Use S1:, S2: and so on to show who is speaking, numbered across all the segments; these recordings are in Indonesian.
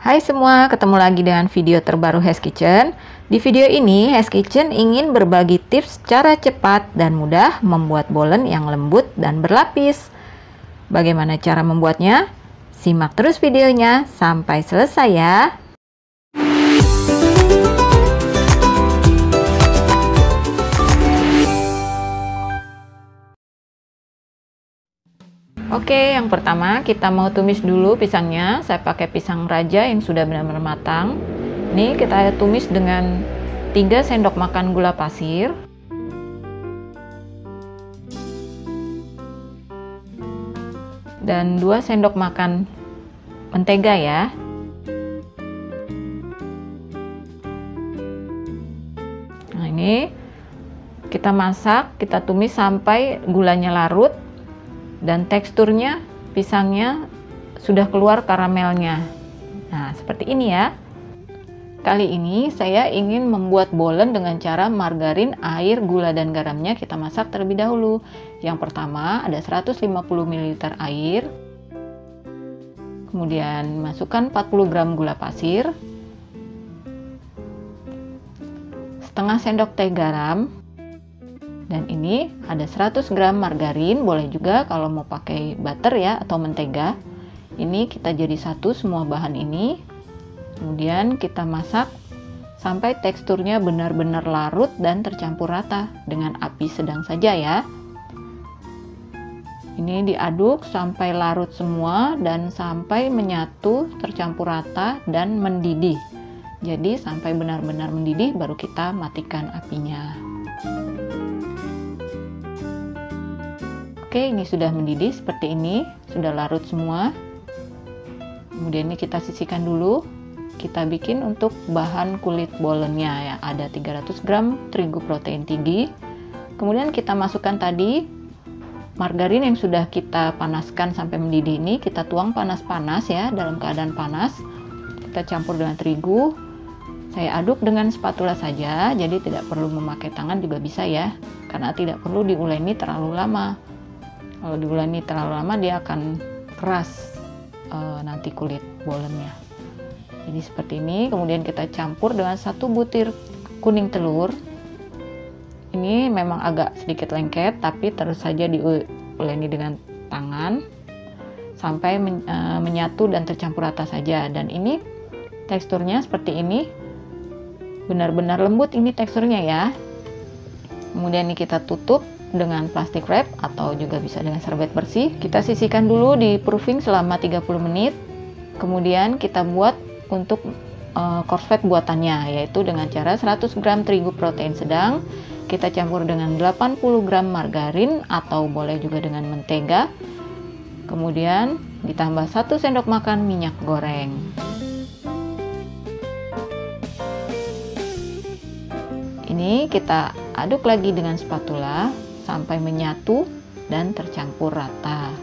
S1: Hai semua, ketemu lagi dengan video terbaru Hes Kitchen. Di video ini, Hes Kitchen ingin berbagi tips cara cepat dan mudah membuat bolen yang lembut dan berlapis. Bagaimana cara membuatnya? Simak terus videonya sampai selesai ya. Oke, yang pertama kita mau tumis dulu pisangnya. Saya pakai pisang raja yang sudah benar-benar matang. Ini kita tumis dengan 3 sendok makan gula pasir. Dan 2 sendok makan mentega ya. Nah, ini kita masak, kita tumis sampai gulanya larut. Dan teksturnya pisangnya sudah keluar karamelnya. Nah, seperti ini ya. Kali ini saya ingin membuat bolen dengan cara margarin, air, gula, dan garamnya kita masak terlebih dahulu. Yang pertama ada 150 ml air. Kemudian masukkan 40 gram gula pasir. Setengah sendok teh garam. Dan ini ada 100 gram margarin, boleh juga kalau mau pakai butter ya atau mentega. Ini kita jadi satu semua bahan ini. Kemudian kita masak sampai teksturnya benar-benar larut dan tercampur rata dengan api sedang saja ya. Ini diaduk sampai larut semua dan sampai menyatu, tercampur rata dan mendidih. Jadi sampai benar-benar mendidih baru kita matikan apinya. Oke, ini sudah mendidih seperti ini, sudah larut semua. Kemudian ini kita sisihkan dulu. Kita bikin untuk bahan kulit bolennya ya. Ada 300 gram terigu protein tinggi. Kemudian kita masukkan tadi margarin yang sudah kita panaskan sampai mendidih ini. Kita tuang panas-panas ya, dalam keadaan panas. Kita campur dengan terigu. Saya aduk dengan spatula saja, jadi tidak perlu memakai tangan juga bisa ya. Karena tidak perlu diuleni terlalu lama. Kalau diuleni terlalu lama dia akan keras nanti kulit bolennya. Jadi seperti ini. Kemudian kita campur dengan 1 butir kuning telur. Ini memang agak sedikit lengket, tapi terus saja diuleni dengan tangan sampai menyatu dan tercampur rata saja. Dan ini teksturnya seperti ini, benar-benar lembut ini teksturnya ya. Kemudian ini kita tutup dengan plastik wrap atau juga bisa dengan serbet bersih. Kita sisihkan dulu di proofing selama 30 menit. Kemudian kita buat untuk courgette buatannya, yaitu dengan cara 100 gram terigu protein sedang kita campur dengan 80 gram margarin atau boleh juga dengan mentega. Kemudian ditambah 1 sendok makan minyak goreng. Ini kita aduk lagi dengan spatula sampai menyatu dan tercampur rata.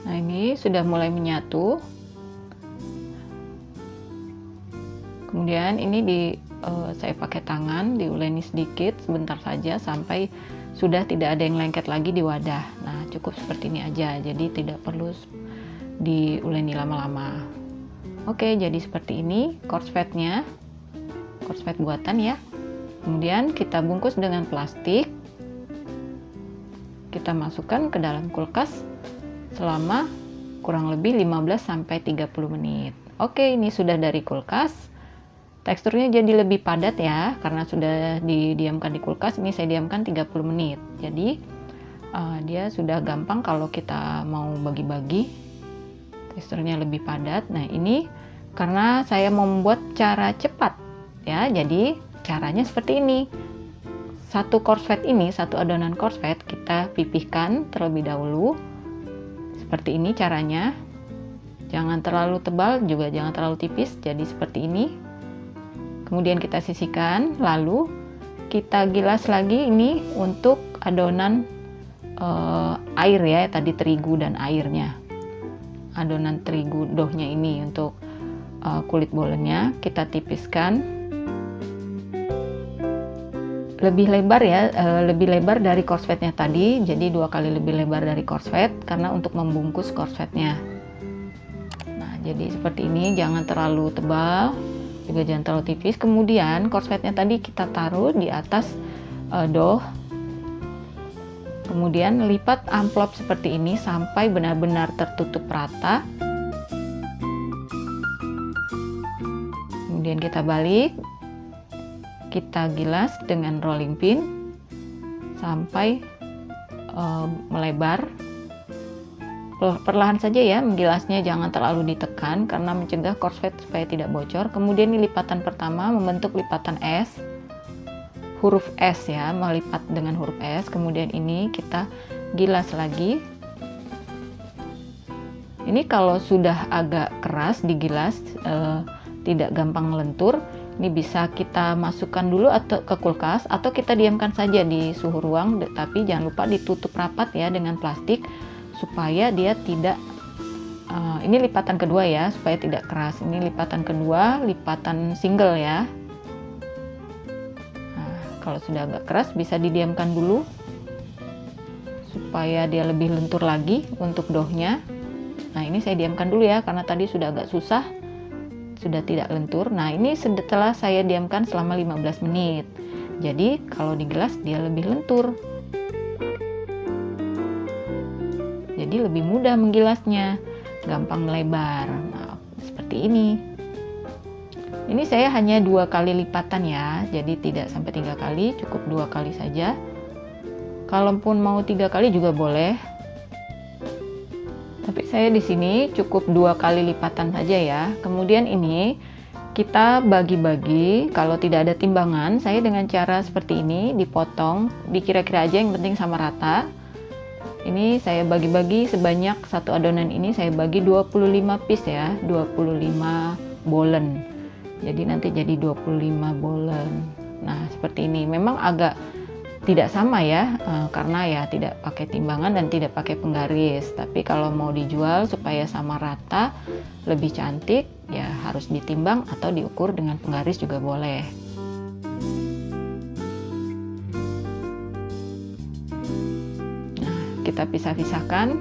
S1: Nah, ini sudah mulai menyatu. Kemudian ini saya pakai tangan, diuleni sedikit sebentar saja sampai sudah tidak ada yang lengket lagi di wadah. Nah, cukup seperti ini aja, jadi tidak perlu diuleni lama-lama. Oke, jadi seperti ini courgette-nya, courgette buatan ya. Kemudian kita bungkus dengan plastik. Kita masukkan ke dalam kulkas selama kurang lebih 15-30 menit. Oke, ini sudah dari kulkas. Teksturnya jadi lebih padat ya, karena sudah didiamkan di kulkas. Ini saya diamkan 30 menit. Jadi dia sudah gampang kalau kita mau bagi-bagi. Teksturnya lebih padat. Nah, ini karena saya mau membuat cara cepat ya. Jadi caranya seperti ini. Satu courgette ini, satu adonan courgette kita pipihkan terlebih dahulu. Seperti ini caranya. Jangan terlalu tebal, juga jangan terlalu tipis. Jadi seperti ini. Kemudian kita sisihkan, lalu kita gilas lagi ini untuk adonan air ya, tadi terigu dan airnya. Adonan terigu doughnya ini untuk kulit bolennya kita tipiskan. lebih lebar ya, lebih lebar dari korsletnya tadi, jadi 2 kali lebih lebar dari korslet karena untuk membungkus korsletnya. Nah, jadi seperti ini, jangan terlalu tebal, juga jangan terlalu tipis. Kemudian korsletnya tadi kita taruh di atas dough. Kemudian lipat amplop seperti ini sampai benar-benar tertutup rata. Kemudian kita balik. Kita gilas dengan rolling pin sampai melebar. Perlahan saja ya menggilasnya, jangan terlalu ditekan karena mencegah korslet supaya tidak bocor. Kemudian ini lipatan pertama membentuk lipatan S, huruf S ya, melipat dengan huruf S. Kemudian ini kita gilas lagi. Ini kalau sudah agak keras digilas, tidak gampang lentur. Ini bisa kita masukkan dulu atau ke kulkas atau kita diamkan saja di suhu ruang, tapi jangan lupa ditutup rapat ya dengan plastik supaya dia tidak ini lipatan kedua ya, supaya tidak keras. Ini lipatan kedua, lipatan single ya. Nah, kalau sudah agak keras bisa didiamkan dulu supaya dia lebih lentur lagi untuk doughnya. Nah, ini saya diamkan dulu ya karena tadi sudah agak susah, sudah tidak lentur. Nah, ini setelah saya diamkan selama 15 menit. Jadi kalau digelas dia lebih lentur. Jadi lebih mudah menggilasnya, gampang melebar. Nah, seperti ini. Ini saya hanya 2 kali lipatan ya, jadi tidak sampai 3 kali, cukup 2 kali saja. Kalaupun mau 3 kali juga boleh. Tapi saya di sini cukup 2 kali lipatan saja ya. Kemudian ini kita bagi-bagi, kalau tidak ada timbangan, saya dengan cara seperti ini dipotong, dikira-kira aja, yang penting sama rata. Ini saya bagi-bagi sebanyak satu adonan ini saya bagi 25 piece ya, 25 bolen. Jadi nanti jadi 25 bolen. Nah, seperti ini. Memang agak tidak sama ya, karena ya tidak pakai timbangan dan tidak pakai penggaris. Tapi kalau mau dijual supaya sama rata, lebih cantik, ya harus ditimbang atau diukur dengan penggaris juga boleh. Nah, kita pisah-pisahkan.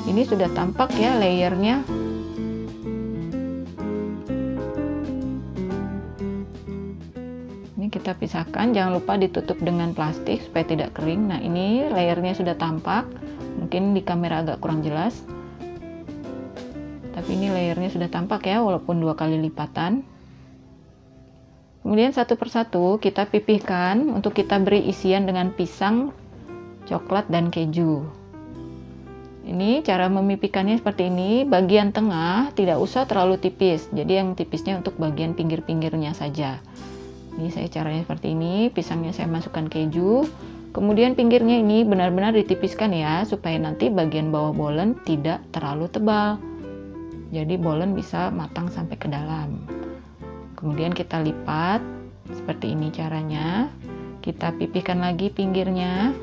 S1: Ini sudah tampak ya layernya. Kita pisahkan, jangan lupa ditutup dengan plastik supaya tidak kering. Nah, ini layernya sudah tampak, mungkin di kamera agak kurang jelas, tapi ini layernya sudah tampak ya, walaupun 2 kali lipatan. Kemudian satu persatu kita pipihkan untuk kita beri isian dengan pisang, coklat, dan keju. Ini cara memipihkannya seperti ini. Bagian tengah tidak usah terlalu tipis, jadi yang tipisnya untuk bagian pinggir-pinggirnya saja. Ini saya caranya seperti ini, pisangnya saya masukkan keju, kemudian pinggirnya ini benar-benar ditipiskan ya, supaya nanti bagian bawah bolen tidak terlalu tebal. Jadi bolen bisa matang sampai ke dalam. Kemudian kita lipat, seperti ini caranya. Kita pipihkan lagi pinggirnya.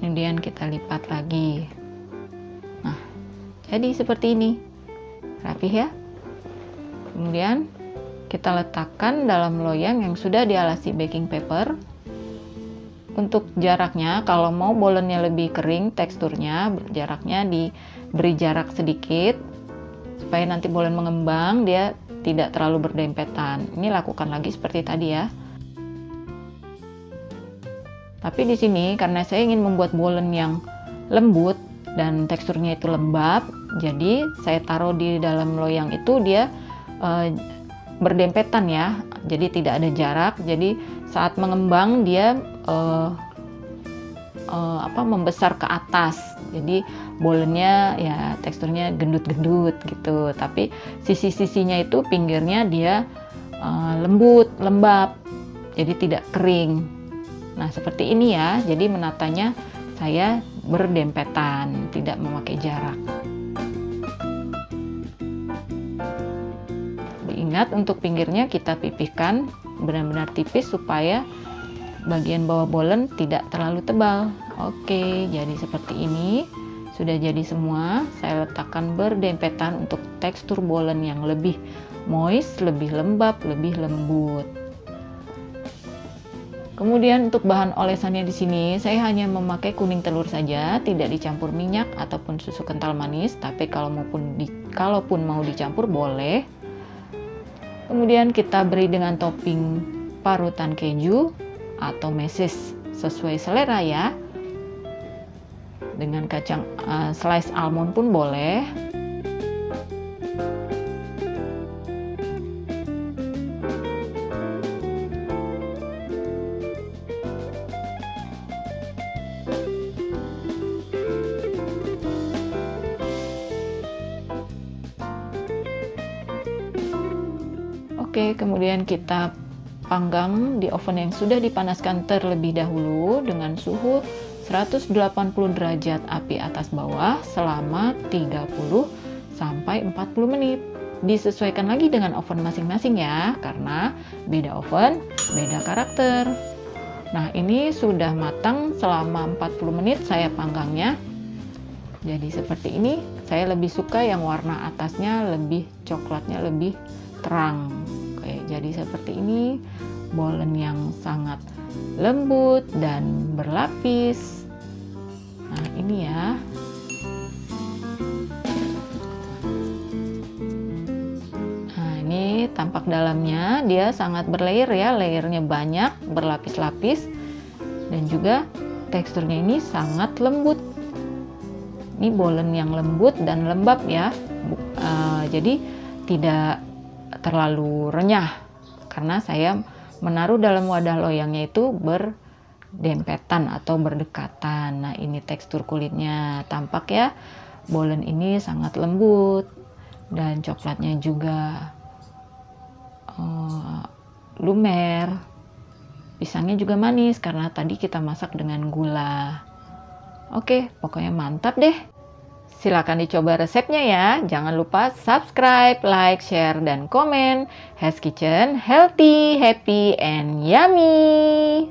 S1: Kemudian kita lipat lagi. Nah, jadi seperti ini. Rapih ya. Kemudian kita letakkan dalam loyang yang sudah dialasi baking paper. Untuk jaraknya, kalau mau bolennya lebih kering teksturnya, jaraknya diberi jarak sedikit supaya nanti bolen mengembang, dia tidak terlalu berdempetan. Ini lakukan lagi seperti tadi ya. Tapi di sini karena saya ingin membuat bolen yang lembut dan teksturnya itu lembab, jadi saya taruh di dalam loyang itu dia berdempetan ya, jadi tidak ada jarak. Jadi saat mengembang dia membesar ke atas, jadi bolennya ya teksturnya gendut-gendut gitu, tapi sisi-sisinya itu pinggirnya dia lembut, lembab, jadi tidak kering. Nah, seperti ini ya, jadi menatanya saya berdempetan, tidak memakai jarak. Ingat untuk pinggirnya kita pipihkan benar-benar tipis supaya bagian bawah bolen tidak terlalu tebal. Oke, jadi seperti ini sudah jadi semua. Saya letakkan berdempetan untuk tekstur bolen yang lebih moist, lebih lembab, lebih lembut. Kemudian untuk bahan olesannya di sini saya hanya memakai kuning telur saja, tidak dicampur minyak ataupun susu kental manis, tapi kalaupun mau dicampur boleh. Kemudian kita beri dengan topping parutan keju atau meses sesuai selera ya. Dengan kacang slice almond pun boleh. Oke, kemudian kita panggang di oven yang sudah dipanaskan terlebih dahulu dengan suhu 180 derajat api atas bawah selama 30 sampai 40 menit. Disesuaikan lagi dengan oven masing-masing ya, karena beda oven, beda karakter. Nah, ini sudah matang selama 40 menit saya panggangnya. Jadi seperti ini, saya lebih suka yang warna atasnya lebih coklatnya lebih terang. Oke, jadi seperti ini, bolen yang sangat lembut dan berlapis. Nah, ini ya. Nah, ini tampak dalamnya, dia sangat berlayer ya, layernya banyak, berlapis-lapis, dan juga teksturnya ini sangat lembut. Ini bolen yang lembut dan lembab ya, jadi tidak terlalu renyah karena saya menaruh dalam wadah loyangnya itu berdempetan atau berdekatan. Nah, ini tekstur kulitnya tampak ya, bolen ini sangat lembut dan coklatnya juga lumer. Pisangnya juga manis karena tadi kita masak dengan gula. Oke, pokoknya mantap deh. Silakan dicoba resepnya ya. Jangan lupa subscribe, like, share, dan komen. Hes Kitchen, healthy, happy, and yummy.